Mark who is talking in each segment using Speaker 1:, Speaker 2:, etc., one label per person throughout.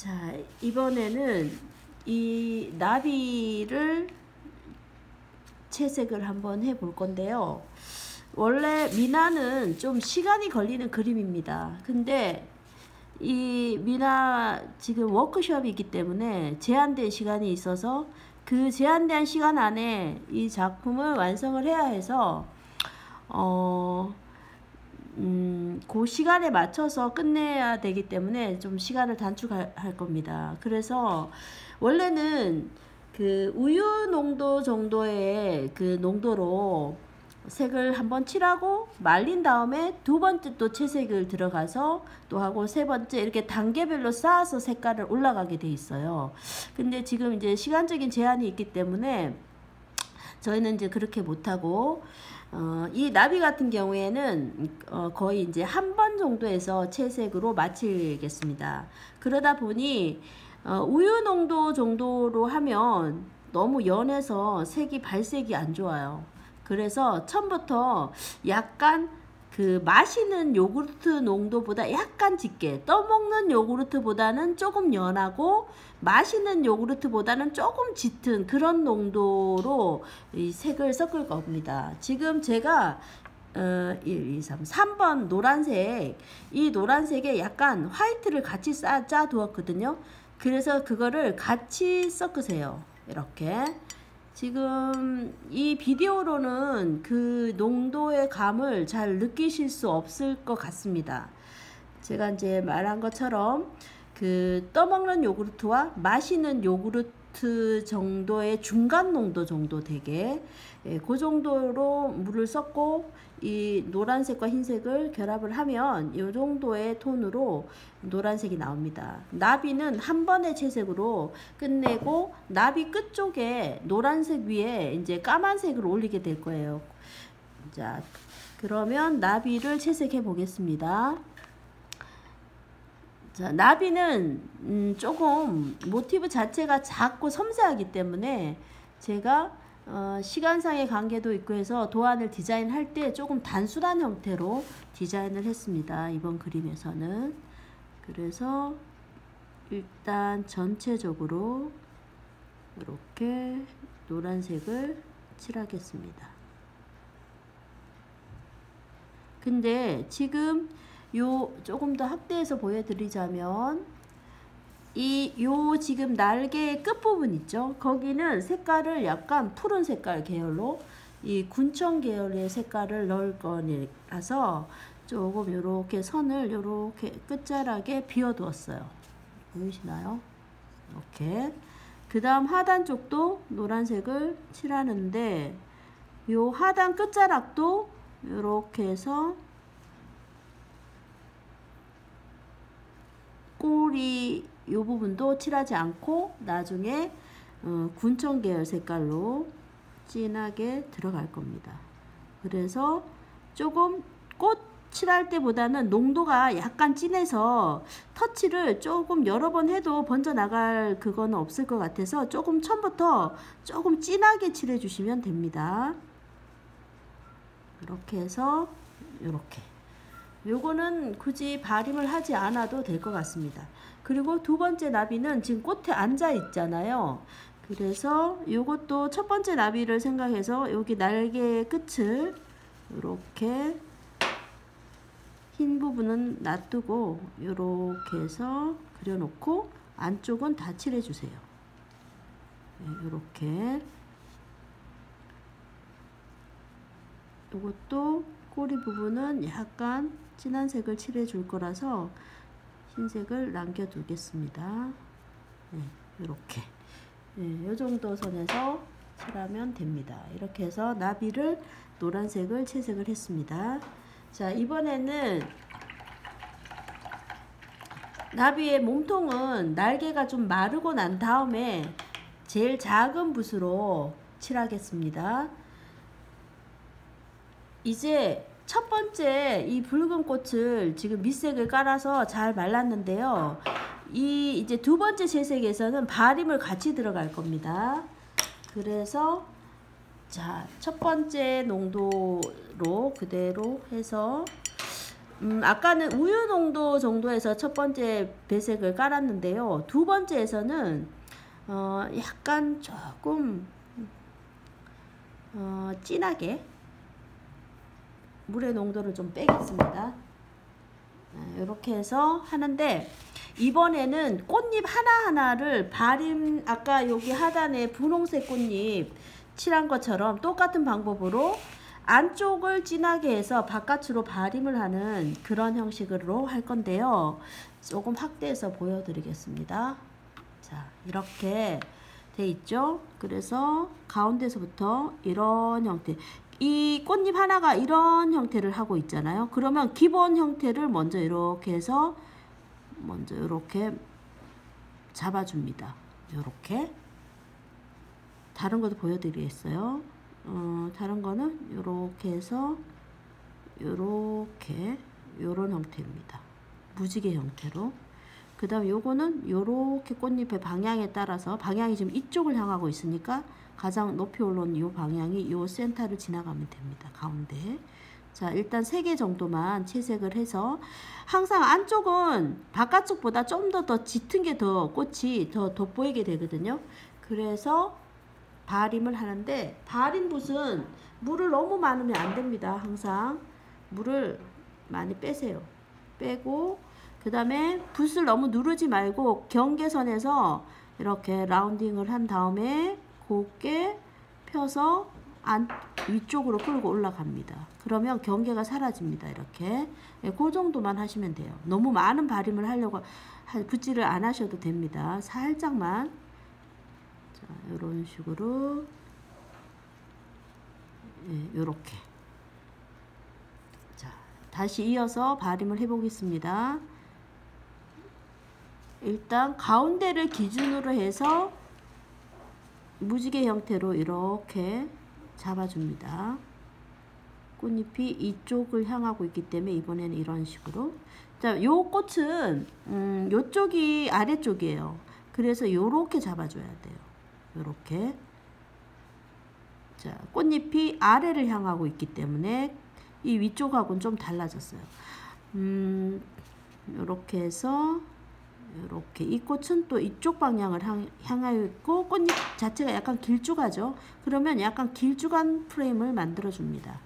Speaker 1: 자, 이번에는 이 나비를 채색을 한번 해볼 건데요. 원래 미나는 좀 시간이 걸리는 그림입니다. 근데 이 미나 지금 워크숍이기 때문에 제한된 시간이 있어서 그 제한된 시간 안에 이 작품을 완성을 해야 해서 그 시간에 맞춰서 끝내야 되기 때문에 좀 시간을 단축할 겁니다. 그래서 원래는 그 우유 농도 정도의 그 농도로 색을 한번 칠하고 말린 다음에 두 번째 또 채색을 들어가서 또 하고 세 번째 이렇게 단계별로 쌓아서 색깔을 올라가게 돼 있어요. 근데 지금 이제 시간적인 제한이 있기 때문에 저희는 이제 그렇게 못하고 이 나비 같은 경우에는 거의 이제 한 번 정도에서 채색으로 마치겠습니다. 그러다 보니 우유 농도 정도로 하면 너무 연해서 색이 발색이 안 좋아요. 그래서 처음부터 약간 그 마시는 요구르트 농도보다 약간 짙게, 떠먹는 요구르트보다는 조금 연하고 마시는 요구르트보다는 조금 짙은 그런 농도로 이 색을 섞을 겁니다. 지금 제가 1, 2, 3번 노란색, 이 노란색에 약간 화이트를 같이 짜 두었거든요. 그래서 그거를 같이 섞으세요. 이렇게. 지금 이 비디오로는 그 농도의 감을 잘 느끼실 수 없을 것 같습니다. 제가 이제 말한 것처럼 그 떠먹는 요구르트와 마시는 요구르트 정도의 중간 농도 정도 되게 그 정도로 물을 섞고 이 노란색과 흰색을 결합을 하면 이 정도의 톤으로 노란색이 나옵니다. 나비는 한 번의 채색으로 끝내고 나비 끝쪽에 노란색 위에 이제 까만색을 올리게 될 거예요. 자, 그러면 나비를 채색해 보겠습니다. 자, 나비는 조금 모티브 자체가 작고 섬세하기 때문에 제가 시간상의 관계도 있고 해서 도안을 디자인할 때 조금 단순한 형태로 디자인을 했습니다. 이번 그림에서는. 그래서 일단 전체적으로 이렇게 노란색을 칠하겠습니다. 근데 지금 요 조금 더 확대해서 보여드리자면 요 지금 날개 끝부분 있죠? 거기는 색깔을 약간 푸른 색깔 계열로 이 군청 계열의 색깔을 넣을 거라서 조금 요렇게 선을 요렇게 끝자락에 비워두었어요. 보이시나요? 이렇게. 그 다음 하단 쪽도 노란색을 칠하는데 요 하단 끝자락도 요렇게 해서 꼬리 이 부분도 칠하지 않고 나중에 군청 계열 색깔로 진하게 들어갈 겁니다. 그래서 조금 꽃 칠할 때보다는 농도가 약간 진해서 터치를 조금 여러 번 해도 번져 나갈 그거는 없을 것 같아서 조금 처음부터 조금 진하게 칠해 주시면 됩니다. 이렇게 해서 이렇게 요거는 굳이 발림을 하지 않아도 될 것 같습니다. 그리고 두 번째 나비는 지금 꽃에 앉아 있잖아요. 그래서 요것도 첫 번째 나비를 생각해서 여기 날개 끝을 이렇게 흰 부분은 놔두고 이렇게 해서 그려놓고 안쪽은 다 칠해주세요. 네, 이렇게. 요것도 꼬리 부분은 약간 진한 색을 칠해 줄 거라서 흰색을 남겨 두겠습니다. 네, 이렇게. 네, 요 정도 선에서 칠하면 됩니다. 이렇게 해서 나비를 노란색을 채색을 했습니다. 자, 이번에는 나비의 몸통은 날개가 좀 마르고 난 다음에 제일 작은 붓으로 칠하겠습니다. 이제 첫 번째 이 붉은 꽃을 지금 밑색을 깔아서 잘 말랐는데요. 이제 두 번째 채색에서는 발림을 같이 들어갈 겁니다. 그래서 자, 첫 번째 농도로 그대로 해서 아까는 우유 농도 정도에서 첫 번째 배색을 깔았는데요. 두 번째에서는 약간 조금 진하게 물의 농도를 좀 빼겠습니다. 이렇게 해서 하는데, 이번에는 꽃잎 하나하나를 아까 여기 하단에 분홍색 꽃잎 칠한 것처럼 똑같은 방법으로 안쪽을 진하게 해서 바깥으로 발림을 하는 그런 형식으로 할 건데요. 조금 확대해서 보여드리겠습니다. 자, 이렇게 돼 있죠. 그래서 가운데서부터 이런 형태, 이 꽃잎 하나가 이런 형태를 하고 있잖아요. 그러면 기본 형태를 먼저 이렇게 해서 먼저 이렇게 잡아줍니다. 이렇게. 다른 것도 보여드리겠어요. 다른 거는 이렇게 해서 이렇게 요런 형태입니다. 무지개 형태로. 그 다음 요거는 요렇게 꽃잎의 방향에 따라서, 방향이 지금 이쪽을 향하고 있으니까 가장 높이 올라온 요 방향이 요 센터를 지나가면 됩니다. 가운데. 자, 일단 3개 정도만 채색을 해서, 항상 안쪽은 바깥쪽보다 좀 더 짙은 게 더 꽃이 더 돋보이게 되거든요. 그래서 발림을 하는데, 발림 붓은 물을 너무 많으면 안 됩니다. 항상 물을 많이 빼세요. 빼고, 그 다음에 붓을 너무 누르지 말고 경계선에서 이렇게 라운딩을 한 다음에 곱게 펴서 위쪽으로 끌고 올라갑니다. 그러면 경계가 사라집니다. 이렇게. 그 정도만 하시면 돼요. 너무 많은 발림을 하려고 붓질을 안 하셔도 됩니다. 살짝만. 자, 이런 식으로. 요렇게. 자, 다시 이어서 발림을 해 보겠습니다. 일단 가운데를 기준으로 해서 무지개 형태로 이렇게 잡아줍니다. 꽃잎이 이쪽을 향하고 있기 때문에 이번에는 이런 식으로. 자, 요 꽃은 요쪽이 아래쪽이에요. 그래서 요렇게 잡아줘야 돼요. 요렇게. 자, 꽃잎이 아래를 향하고 있기 때문에 이 위쪽하고는 좀 달라졌어요. 요렇게 해서 이렇게, 이 꽃은 또 이쪽 방향을 향하여 있고 꽃잎 자체가 약간 길쭉하죠. 그러면 약간 길쭉한 프레임을 만들어 줍니다.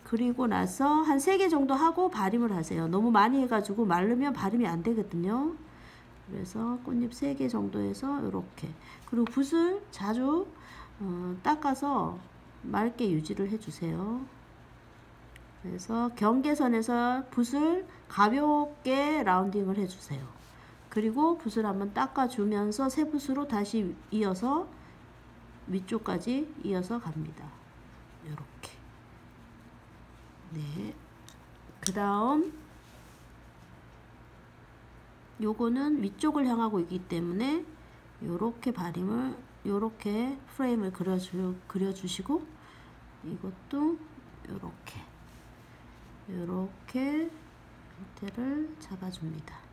Speaker 1: 그리고 나서 한 3개 정도 하고 발림을 하세요. 너무 많이 해가지고 마르면 발림이 안 되거든요. 그래서 꽃잎 3개 정도 해서 이렇게. 그리고 붓을 자주 닦아서 맑게 유지를 해주세요. 그래서 경계선에서 붓을 가볍게 라운딩을 해주세요. 그리고 붓을 한번 닦아주면서 새 붓으로 다시 이어서 위쪽까지 이어서 갑니다. 이렇게. 네. 그 다음 요거는 위쪽을 향하고 있기 때문에 요렇게 발림을, 요렇게 프레임을 그려주시고, 이것도 요렇게 형태를 잡아줍니다.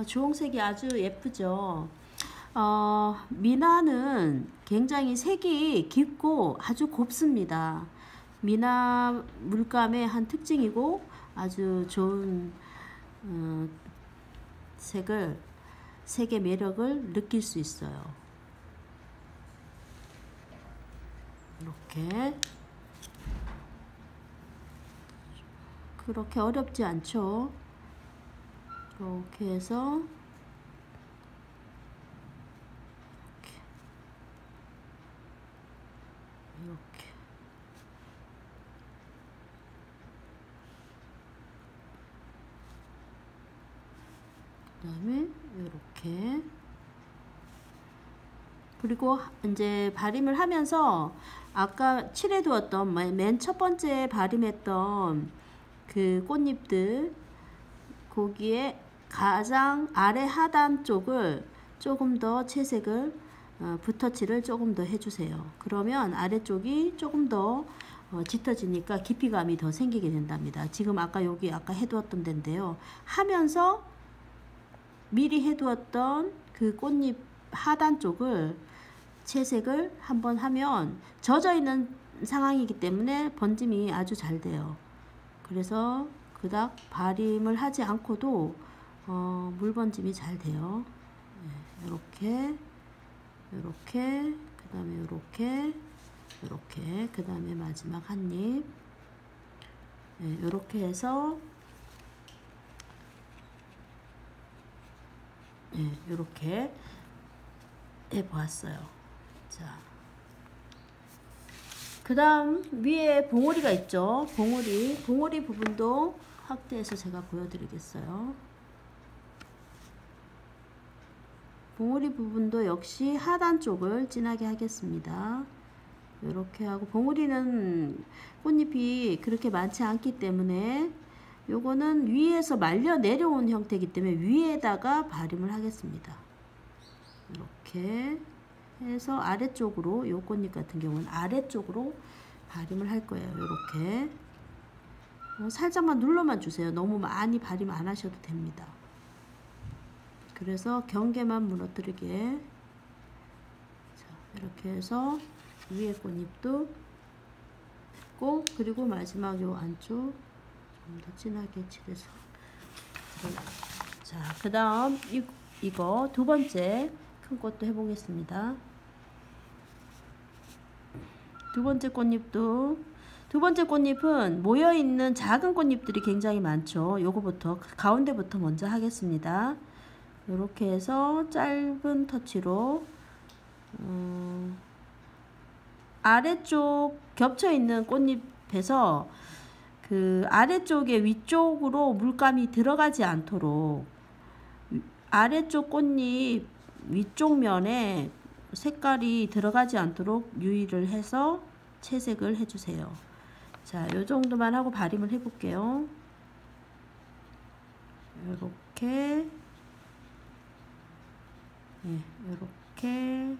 Speaker 1: 주홍색이 아주 예쁘죠. 미나는 굉장히 색이 깊고 아주 곱습니다. 미나 물감의 한 특징이고 아주 좋은 색의 매력을 느낄 수 있어요. 이렇게. 그렇게 어렵지 않죠. 이렇게 해서 이렇게 그다음에 이렇게. 그리고 이제 발림을 하면서 아까 칠해 두었던 맨 첫 번째 발림했던 그 꽃잎들, 거기에 가장 아래 하단 쪽을 조금 더 채색을 붓터치를 조금 더 해주세요. 그러면 아래쪽이 조금 더 짙어지니까 깊이감이 더 생기게 된답니다. 지금 아까 여기 아까 해두었던 데인데요. 하면서 미리 해두었던 그 꽃잎 하단 쪽을 채색을 한번 하면 젖어 있는 상황이기 때문에 번짐이 아주 잘 돼요. 그래서 그닥 발림을 하지 않고도 물 번짐이 잘 돼요. 이렇게 이렇게 그 다음에 이렇게 그 다음에 마지막 한입 이렇게 해서 이렇게 해보았어요. 자, 그 다음 위에 봉오리가 있죠. 봉오리 부분도 확대해서 제가 보여드리겠어요. 봉오리 부분도 역시 하단 쪽을 진하게 하겠습니다. 이렇게 하고, 봉오리는 꽃잎이 그렇게 많지 않기 때문에 요거는 위에서 말려 내려온 형태이기 때문에 위에다가 발림을 하겠습니다. 이렇게 해서 아래쪽으로, 요 꽃잎 같은 경우는 아래쪽으로 발림을 할 거예요. 이렇게 살짝만 눌러만 주세요. 너무 많이 발림 안 하셔도 됩니다. 그래서 경계만 무너뜨리게. 자, 이렇게 해서 위에 꽃잎도 했고, 그리고 마지막 요 안쪽 좀 더 진하게 칠해서. 자, 그 다음 이거 두 번째 큰 꽃도 해보겠습니다. 두 번째 꽃잎은 모여있는 작은 꽃잎들이 굉장히 많죠. 요거부터 가운데부터 먼저 하겠습니다. 이렇게 해서 짧은 터치로 아래쪽 겹쳐있는 꽃잎에서 그 아래쪽에 위쪽으로 물감이 들어가지 않도록 아래쪽 꽃잎 위쪽 면에 색깔이 들어가지 않도록 유의를 해서 채색을 해주세요. 자, 요 정도만 하고 발림을 해볼게요. 요렇게 요렇게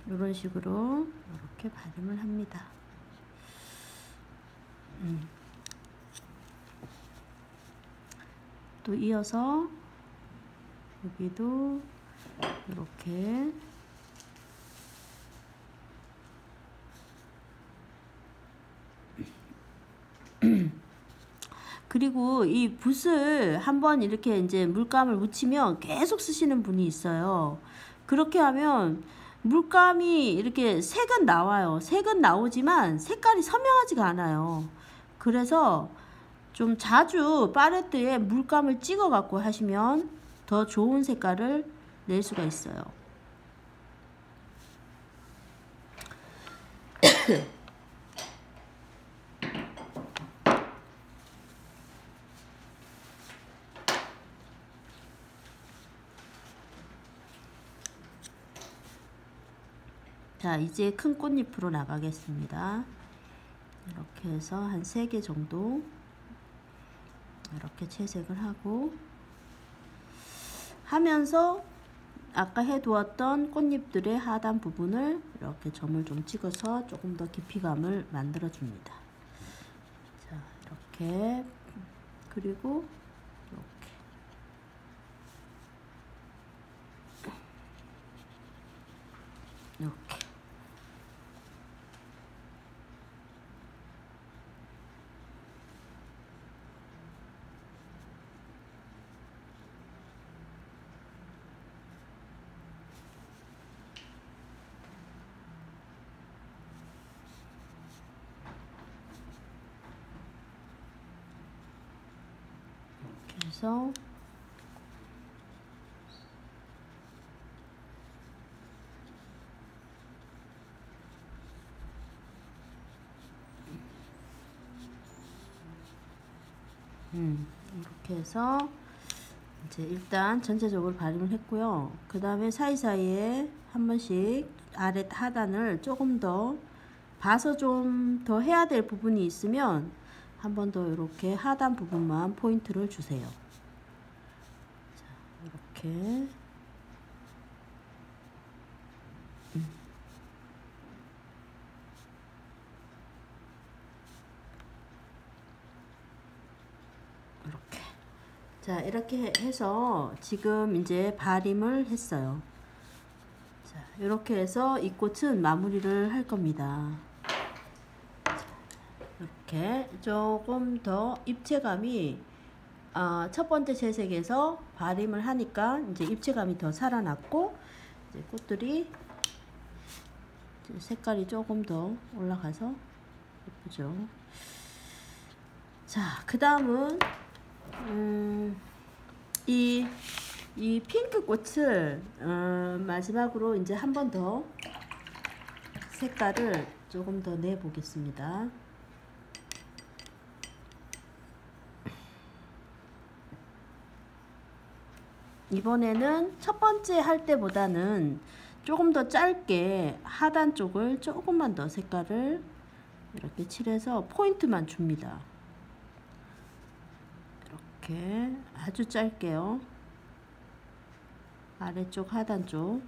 Speaker 1: 이런 식으로 이렇게 발림을 합니다. 또 이어서 여기도 이렇게 그리고 이 붓을 한번 이렇게 이제 물감을 묻히면 계속 쓰시는 분이 있어요. 그렇게 하면 물감이 이렇게 색은 나와요. 색은 나오지만 색깔이 선명하지가 않아요. 그래서 좀 자주 팔레트에 물감을 찍어 갖고 하시면 더 좋은 색깔을 낼 수가 있어요. 자, 이제 큰 꽃잎으로 나가겠습니다. 이렇게 해서 한 3개 정도 이렇게 채색을 하면서 아까 해두었던 꽃잎들의 하단 부분을 이렇게 점을 좀 찍어서 조금 더 깊이감을 만들어 줍니다. 자, 이렇게 그리고 이렇게 해서 이렇게 해서 이제 일단 전체적으로 발림을 했고요. 그 다음에 사이사이에 한 번씩 아래 하단을 조금 더 봐서 좀 더 해야 될 부분이 있으면 한 번 더 이렇게 하단 부분만 포인트를 주세요. 자, 이렇게 자, 이렇게 해서 지금 이제 발림을 했어요. 자, 이렇게 해서 이 꽃은 마무리를 할 겁니다. 이렇게 조금 더 입체감이 첫 번째 채색에서 발림을 하니까 이제 입체감이 더 살아났고, 이제 꽃들이 이제 색깔이 조금 더 올라가서 예쁘죠. 자, 그 다음은 이 핑크 꽃을 마지막으로 이제 한 번 더 색깔을 조금 더 내 보겠습니다. 이번에는 첫 번째 할 때보다는 조금 더 짧게 하단 쪽을 조금만 더 색깔을 이렇게 칠해서 포인트만 줍니다. 이렇게 아주 짧게요. 아래쪽 하단 쪽.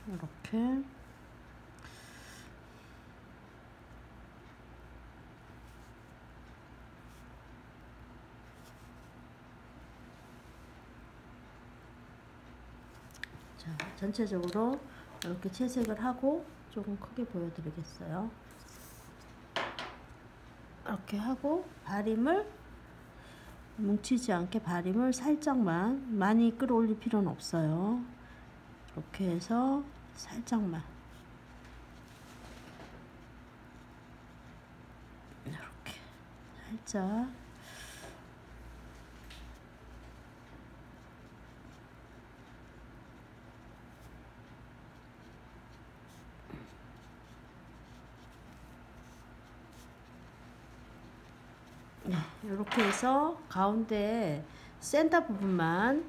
Speaker 1: 이렇게 자, 전체적으로 이렇게 채색을 하고 조금 크게 보여드리겠어요. 이렇게 하고 발림을 뭉치지 않게 발림을 살짝만, 많이 끌어올릴 필요는 없어요. 이렇게 해서 살짝만 이렇게 살짝 네, 이렇게 해서 가운데 센터 부분만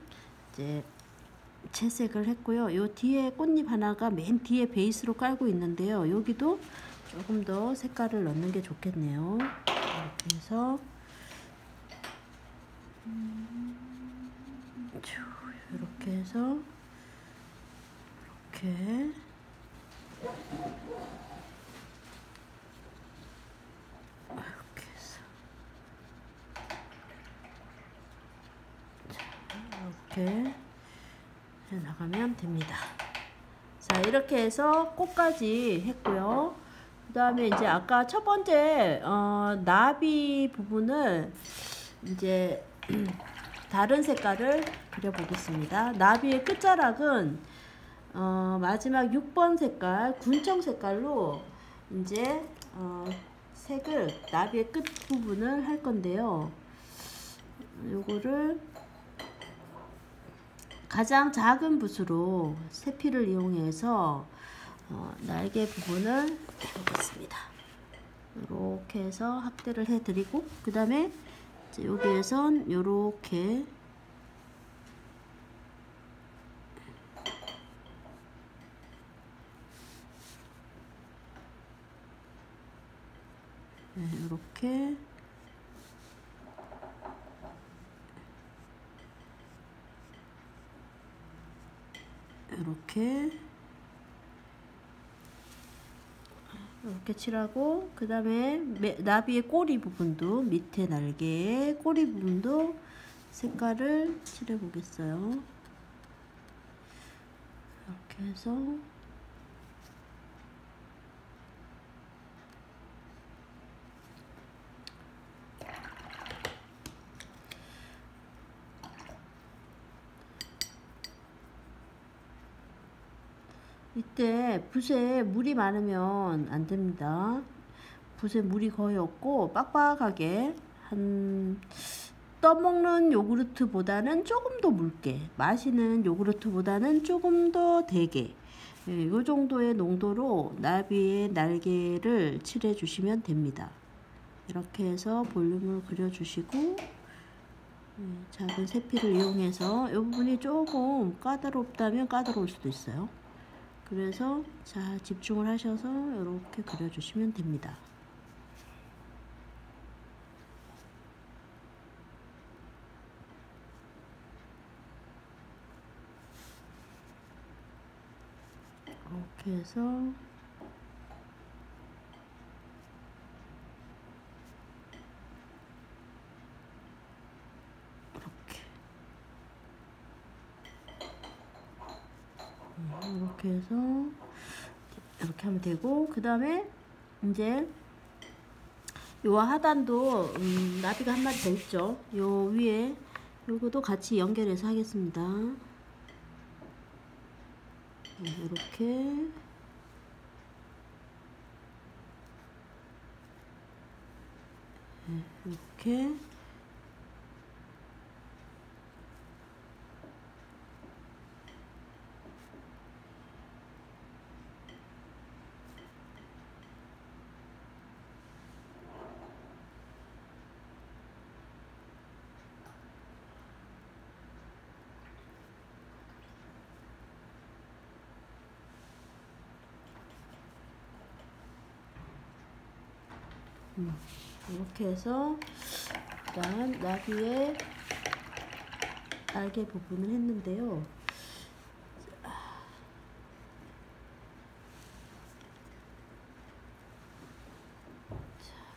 Speaker 1: 이제 채색을 했고요. 요 뒤에 꽃잎 하나가 맨 뒤에 베이스로 깔고 있는데요. 여기도 조금 더 색깔을 넣는 게 좋겠네요. 이렇게 해서 이렇게 해서 이렇게 이렇게 해 나가면 됩니다. 자, 이렇게 해서 꽃까지 했고요. 그 다음에 이제 아까 첫 번째 나비 부분을 이제 다른 색깔을 그려보겠습니다. 나비의 끝자락은 마지막 6번 색깔 군청 색깔로 이제 색을 나비의 끝 부분을 할 건데요. 요거를 가장 작은 붓으로 세필을 이용해서 날개 부분을 해보겠습니다. 이렇게 해서 확대를 해드리고, 그 다음에 여기에선 이렇게 이렇게 이렇게 칠하고, 그 다음에 나비의 꼬리 부분도, 밑에 날개의 꼬리 부분도 색깔을 칠해 보겠어요. 이렇게 해서 이때 붓에 물이 많으면 안 됩니다. 붓에 물이 거의 없고 빡빡하게, 한 떠먹는 요구르트보다는 조금 더 묽게, 마시는 요구르트보다는 조금 더 되게, 이 정도의 농도로 나비의 날개를 칠해 주시면 됩니다. 이렇게 해서 볼륨을 그려주시고, 작은 세필을 이용해서 이 부분이 조금 까다롭다면 까다로울 수도 있어요. 그래서 자, 집중을 하셔서 이렇게 그려주시면 됩니다. 이렇게 해서 이렇게 해서 이렇게 하면 되고, 그 다음에 이제 요 하단도 나비가 한 마리 더 있죠. 요 위에 요거도 같이 연결해서 하겠습니다. 이렇게 이렇게 이렇게 해서 일단 나비의 날개 부분을 했는데요.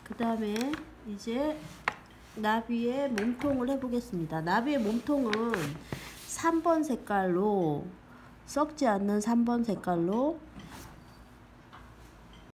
Speaker 1: 그 다음에 이제 나비의 몸통을 해보겠습니다. 나비의 몸통은 3번 색깔로, 썩지 않는 3번 색깔로